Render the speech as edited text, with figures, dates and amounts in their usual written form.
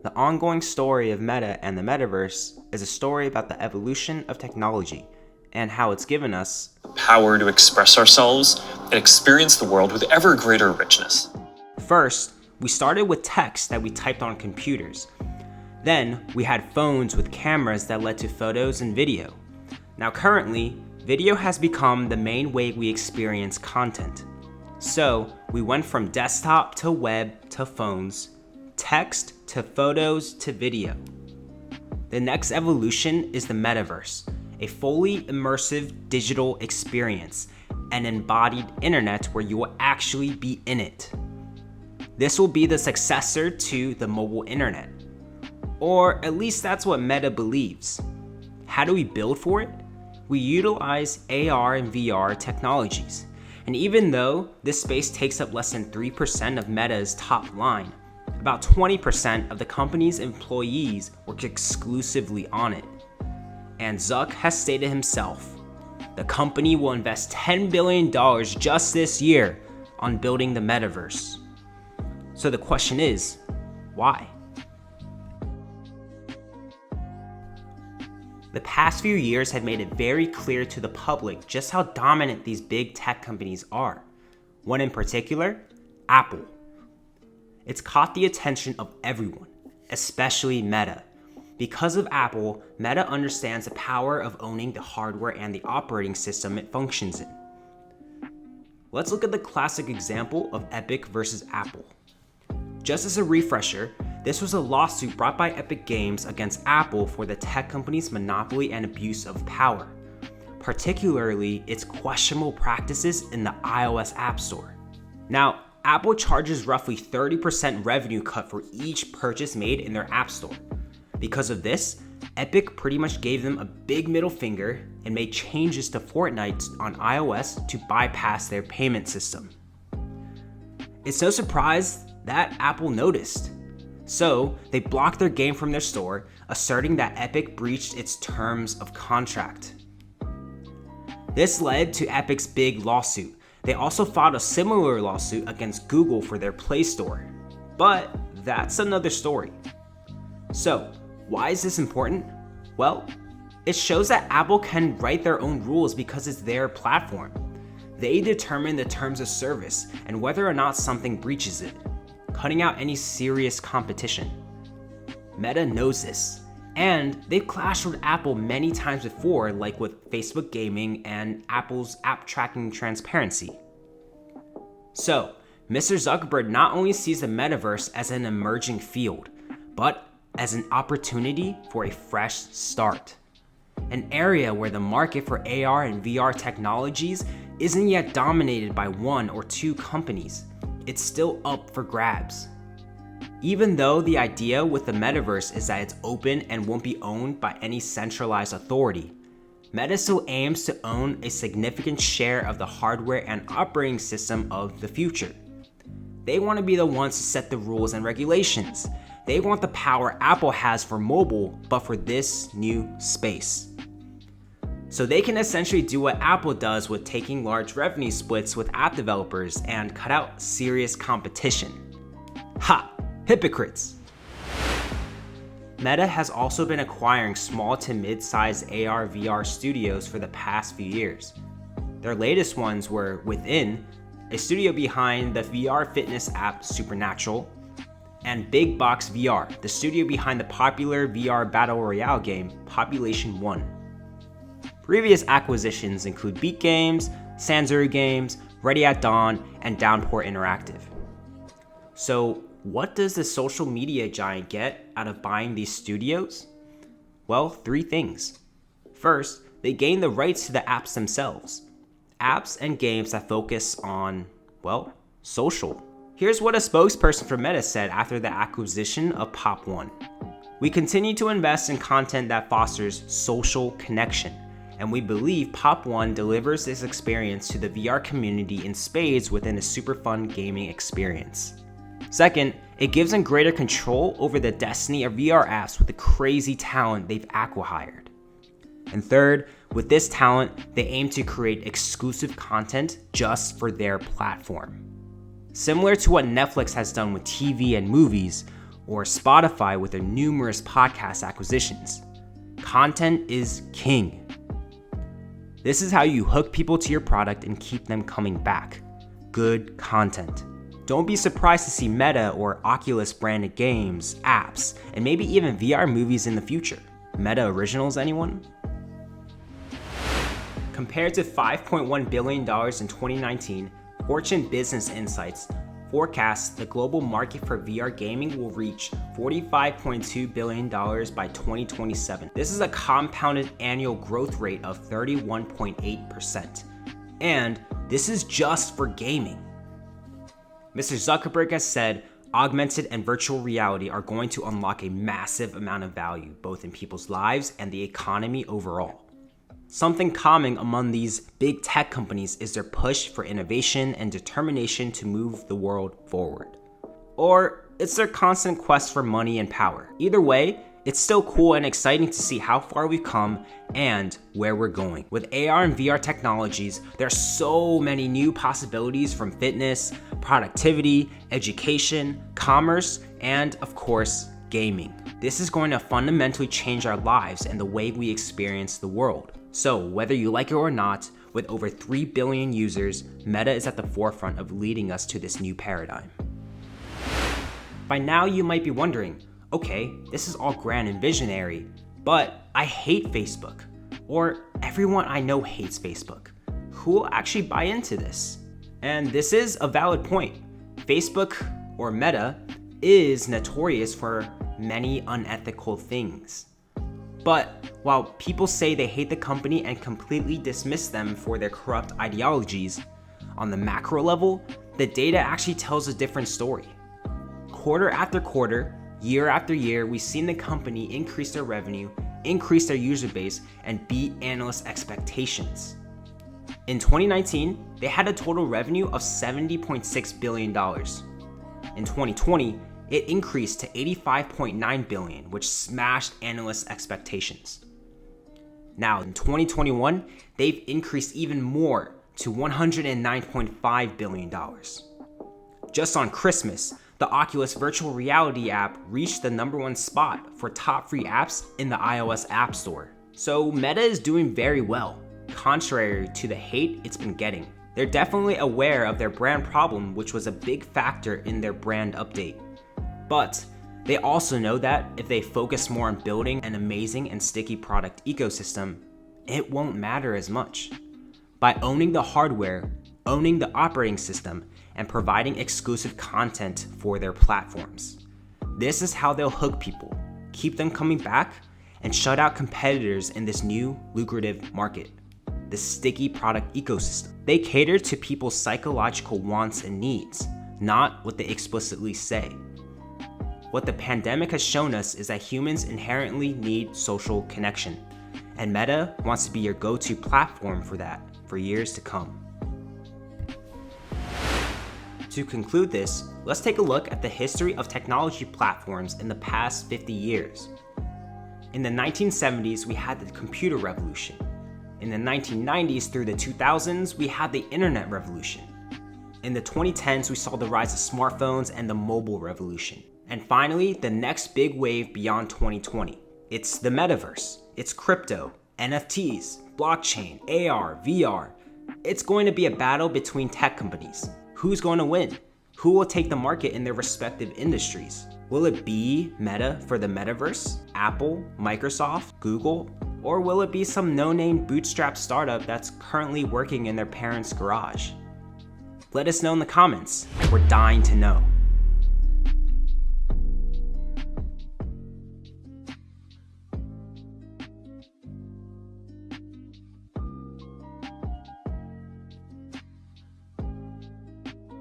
The ongoing story of Meta and the Metaverse is a story about the evolution of technology and how it's given us power to express ourselves and experience the world with ever greater richness. First, we started with text that we typed on computers. Then, we had phones with cameras that led to photos and video. Now currently, video has become the main way we experience content. So, we went from desktop to web to phones, text to photos to video. The next evolution is the Metaverse, a fully immersive digital experience, an embodied internet where you will actually be in it. This will be the successor to the mobile internet, or at least that's what Meta believes. How do we build for it? We utilize AR and VR technologies, and even though this space takes up less than 3% of Meta's top line, about 20% of the company's employees work exclusively on it. And Zuck has stated himself, the company will invest $10 billion just this year on building the Metaverse. So the question is, why? The past few years have made it very clear to the public just how dominant these big tech companies are. One in particular, Apple. It's caught the attention of everyone, especially Meta. Because of Apple, Meta understands the power of owning the hardware and the operating system it functions in. Let's look at the classic example of Epic versus Apple. Just as a refresher, this was a lawsuit brought by Epic Games against Apple for the tech company's monopoly and abuse of power, particularly its questionable practices in the iOS App Store. Now, Apple charges roughly 30% revenue cut for each purchase made in their App Store. Because of this, Epic pretty much gave them a big middle finger and made changes to Fortnite on iOS to bypass their payment system. It's no surprise that Apple noticed. So, they blocked their game from their store, asserting that Epic breached its terms of contract. This led to Epic's big lawsuit. They also filed a similar lawsuit against Google for their Play Store. But that's another story. So, why is this important? Well, it shows that Apple can write their own rules because it's their platform. They determine the terms of service and whether or not something breaches it, cutting out any serious competition. Meta knows this, and they've clashed with Apple many times before, like with Facebook Gaming and Apple's app tracking transparency. So, Mr. Zuckerberg not only sees the Metaverse as an emerging field, but as an opportunity for a fresh start. An area where the market for AR and VR technologies isn't yet dominated by one or two companies. It's still up for grabs. Even though the idea with the Metaverse is that it's open and won't be owned by any centralized authority, Meta still aims to own a significant share of the hardware and operating system of the future. They want to be the ones to set the rules and regulations. They want the power Apple has for mobile, but for this new space. So they can essentially do what Apple does with taking large revenue splits with app developers and cut out serious competition. Ha! Hypocrites! Meta has also been acquiring small to mid-sized AR/VR studios for the past few years. Their latest ones were Within, a studio behind the VR fitness app Supernatural, and Big Box VR, the studio behind the popular VR battle royale game Population 1. Previous acquisitions include Beat Games, Sanzuru Games, Ready at Dawn, and Downpour Interactive. So, what does the social media giant get out of buying these studios? Well, 3 things. First, they gain the rights to the apps themselves. Apps and games that focus on, well, social. Here's what a spokesperson for Meta said after the acquisition of Pop One. We continue to invest in content that fosters social connection, and we believe Pop One delivers this experience to the VR community in spades within a super fun gaming experience. Second, it gives them greater control over the destiny of VR apps with the crazy talent they've acqui-hired. And third, with this talent, they aim to create exclusive content just for their platform. Similar to what Netflix has done with TV and movies, or Spotify with their numerous podcast acquisitions. Content is king. This is how you hook people to your product and keep them coming back. Good content. Don't be surprised to see Meta or Oculus branded games, apps, and maybe even VR movies in the future. Meta Originals, anyone? Compared to $5.1 billion in 2019, Fortune Business Insights forecasts the global market for VR gaming will reach $45.2 billion by 2027. This is a compounded annual growth rate of 31.8%. And this is just for gaming. Mr. Zuckerberg has said augmented and virtual reality are going to unlock a massive amount of value, both in people's lives and the economy overall. Something common among these big tech companies is their push for innovation and determination to move the world forward. Or it's their constant quest for money and power. Either way, it's still cool and exciting to see how far we've come and where we're going. With AR and VR technologies, there are so many new possibilities from fitness, productivity, education, commerce, and of course, gaming. This is going to fundamentally change our lives and the way we experience the world. So whether you like it or not, with over 3 billion users, Meta is at the forefront of leading us to this new paradigm. By now you might be wondering, okay, this is all grand and visionary, but I hate Facebook, or everyone I know hates Facebook. Who will actually buy into this? And this is a valid point. Facebook, or Meta, is notorious for many unethical things. But while people say they hate the company and completely dismiss them for their corrupt ideologies, on the macro level, the data actually tells a different story. Quarter after quarter, year after year, we've seen the company increase their revenue, increase their user base, and beat analyst expectations. In 2019, they had a total revenue of $70.6 billion. In 2020, it increased to $85.9 billion, which smashed analyst expectations. Now, in 2021, they've increased even more to $109.5 billion. Just on Christmas, the Oculus virtual reality app reached the #1 spot for top free apps in the iOS App Store. So Meta is doing very well, contrary to the hate it's been getting. They're definitely aware of their brand problem, which was a big factor in their brand update. But they also know that if they focus more on building an amazing and sticky product ecosystem, it won't matter as much. By owning the hardware, owning the operating system, and providing exclusive content for their platforms. This is how they'll hook people, keep them coming back, and shut out competitors in this new lucrative market, the sticky product ecosystem. They cater to people's psychological wants and needs, not what they explicitly say. What the pandemic has shown us is that humans inherently need social connection, and Meta wants to be your go-to platform for that for years to come. To conclude this, let's take a look at the history of technology platforms in the past 50 years. In the 1970s, we had the computer revolution. In the 1990s through the 2000s, we had the internet revolution. In the 2010s, we saw the rise of smartphones and the mobile revolution. And finally, the next big wave beyond 2020. It's the Metaverse. It's crypto, NFTs, blockchain, AR, VR. It's going to be a battle between tech companies. Who's going to win? Who will take the market in their respective industries? Will it be Meta for the Metaverse, Apple, Microsoft, Google, or will it be some no-name bootstrap startup that's currently working in their parents' garage? Let us know in the comments. We're dying to know.